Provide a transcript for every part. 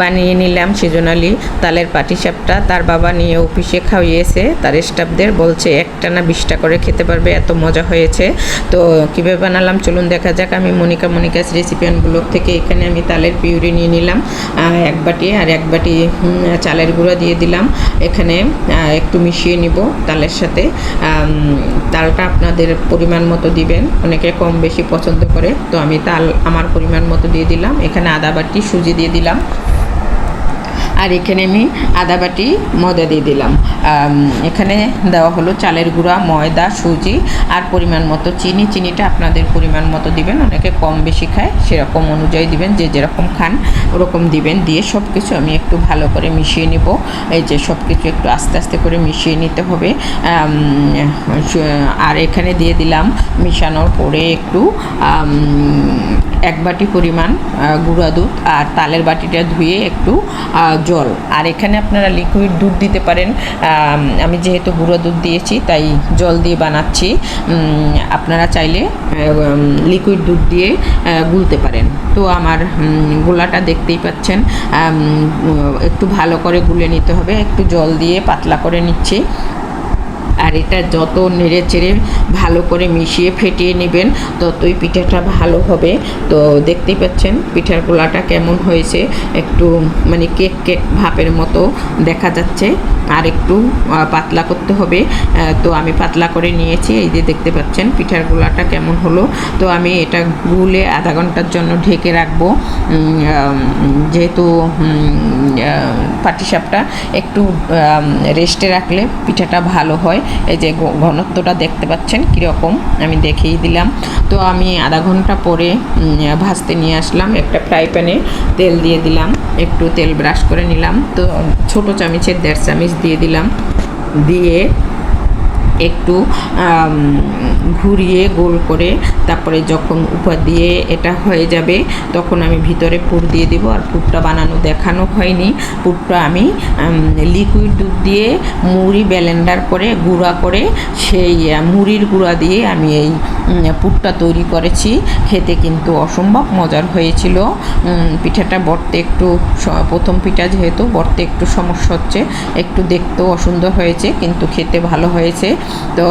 বানিয়ে নিলাম সিজনালি তালের পাটিসাপটা। তার বাবা নিয়ে অফিসে খাইয়েছে তার স্টাফদের, বলছে একটানা 20টা করে খেতে পারবে, এত মজা হয়েছে। তো কীভাবে বানালাম চলুন দেখা যাক। আমি মনিকাস রেসিপি অ্যান্ড ব্লগ থেকে এখানে আমি তালের পিউরি নিয়ে নিলাম 1 বাটি, আর 1 বাটি চালের গুঁড়া দিয়ে দিলাম। এখানে একটু মিশিয়ে নিব তালের সাথে। তালটা আপনাদের পরিমাণ মতো দিবেন, অনেকে কম বেশি পছন্দ করে, তো আমি তাল আমার পরিমাণ মতো দিয়ে দিলাম। এখানে আধা বাটি সুজি দিয়ে দিলাম, আর এখানে আমি আধা বাটি ময়দা দিয়ে দিলাম। এখানে দেওয়া হলো চালের গুঁড়া, ময়দা, সুজি আর পরিমাণ মতো চিনি। চিনিটা আপনাদের পরিমাণ মতো দিবেন, অনেকে কম বেশি খায় সেরকম অনুযায়ী দিবেন, যে যেরকম খান ওরকম দিবেন। দিয়ে সব কিছু আমি একটু ভালো করে মিশিয়ে নিব। এই যে সব কিছু একটু আস্তে আস্তে করে মিশিয়ে নিতে হবে। আর এখানে দিয়ে দিলাম মিশানোর পরে একটু 1 বাটি পরিমাণ গুঁড়া দুধ, আর তালের বাটিটা ধুয়ে একটু জল। আর এখানে আপনারা লিকুইড দুধ দিতে পারেন, আমি যেহেতু গুঁড়ো দুধ দিয়েছি তাই জল দিয়ে বানাচ্ছি। আপনারা চাইলে লিকুইড দুধ দিয়ে গুলতে পারেন। তো আমার গোলাটা দেখতেই পাচ্ছেন, একটু ভালো করে গুলে নিতে হবে, একটু জল দিয়ে পাতলা করে নিচ্ছি। আর এটা যত নেড়ে চেড়ে ভালো করে মিশিয়ে ফেটিয়ে নেবেন ততই পিঠাটা ভালো হবে। তো দেখতেই পাচ্ছেন পিঠার গোলাটা কেমন হয়েছে, একটু মানে কেক ভাপের মতো দেখা যাচ্ছে, আর একটু পাতলা করতে হবে। তো আমি পাতলা করে নিয়েছি, এই যে দেখতে পাচ্ছেন পিঠার গোলাটা কেমন হলো। তো আমি এটা গুলে আধা ঘন্টার জন্য ঢেকে রাখবো, যেহেতু পাটিসাপটা একটু রেস্টে রাখলে পিঠাটা ভালো হয়। এই যে ঘনত্বটা দেখতে পাচ্ছেন কীরকম, আমি দেখিয়ে দিলাম। তো আমি আধা ঘন্টা পরে ভাজতে নিয়ে আসলাম। একটা ফ্রাই প্যানে তেল দিয়ে দিলাম, একটু তেল ব্রাশ করে নিলাম। তো ছোটো চামচের 1.5 চামচ দিয়ে দিলাম, দিয়ে একটু ঘুরিয়ে গোল করে তারপরে যখন উপর দিয়ে এটা হয়ে যাবে তখন আমি ভিতরে পুর দিয়ে দেবো। আর পুরটা বানানো দেখানো হয়নি, পুরটা আমি লিকুইড দুধ দিয়ে মুড়ি ব্লেন্ডার করে গুঁড়া করে সেই মুড়ির গুঁড়া দিয়ে আমি এই পুরটা তৈরি করেছি। খেতে কিন্তু অসম্ভব মজার হয়েছিল। পিঠাটা বটতে একটু, প্রথম পিঠা যেহেতু বটতে একটু সমস্যা হচ্ছে, একটু দেখতেও অসুন্দর হয়েছে কিন্তু খেতে ভালো হয়েছে। তো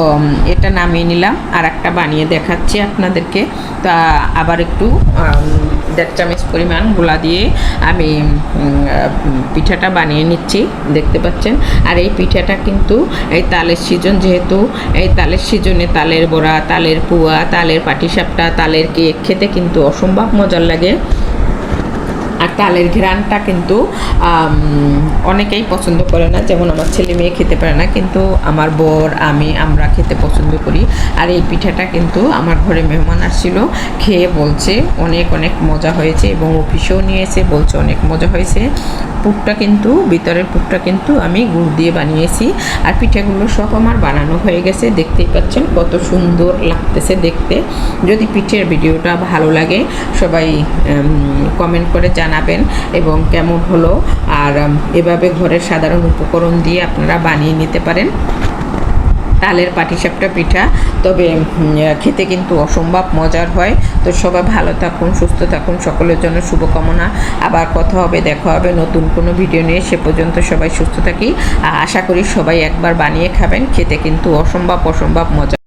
এটা নামিয়ে নিলাম, আর একটা বানিয়ে দেখাচ্ছি আপনাদেরকে। তা আবার একটু 1.5 চামচ পরিমাণ গোলা দিয়ে আমি পিঠাটা বানিয়ে নিচ্ছি, দেখতে পাচ্ছেন। আর এই পিঠাটা কিন্তু এই তালের সিজন, যেহেতু এই তালের সিজনে তালের বড়া, তালের পুয়া, তালের পাটিসাপটা, তালের কেক খেতে কিন্তু অসম্ভব মজার লাগে। আর তালের ঘ্রাণটা কিন্তু অনেকেই পছন্দ করে না, যেমন আমার ছেলে মেয়ে খেতে পারে না, কিন্তু আমার বর আমরা খেতে পছন্দ করি। আর এই পিঠাটা কিন্তু আমার ঘরে মেহমান আসছিল, খেয়ে বলছে অনেক মজা হয়েছে, এবং অফিসেও নিয়েছে, বলছে অনেক মজা হয়েছে। পুরটা কিন্তু, ভিতরের পুরটা কিন্তু আমি গুড় দিয়ে বানিয়েছি। আর পিঠাগুলো সব আমার বানানো হয়ে গেছে, দেখতেই পাচ্ছেন কত সুন্দর লাগতেছে দেখতে। যদি পিঠের ভিডিওটা ভালো লাগে সবাই কমেন্ট করে জানাবেন এবং কেমন হলো। আর এভাবে ঘরের সাধারণ উপকরণ দিয়ে আপনারা বানিয়ে নিতে পারেন তালের পাটিসাপটা পিঠা, তবে খেতে কিন্তু অসম্ভব মজার হয়। তো সবাই ভালো থাকুন, সুস্থ থাকুন, সকলের জন্য শুভকামনা। আবার কথা হবে, দেখা হবে নতুন কোনো ভিডিও নিয়ে। সে পর্যন্ত সবাই সুস্থ থাকি। আশা করি সবাই একবার বানিয়ে খাবেন, খেতে কিন্তু অসম্ভব মজা।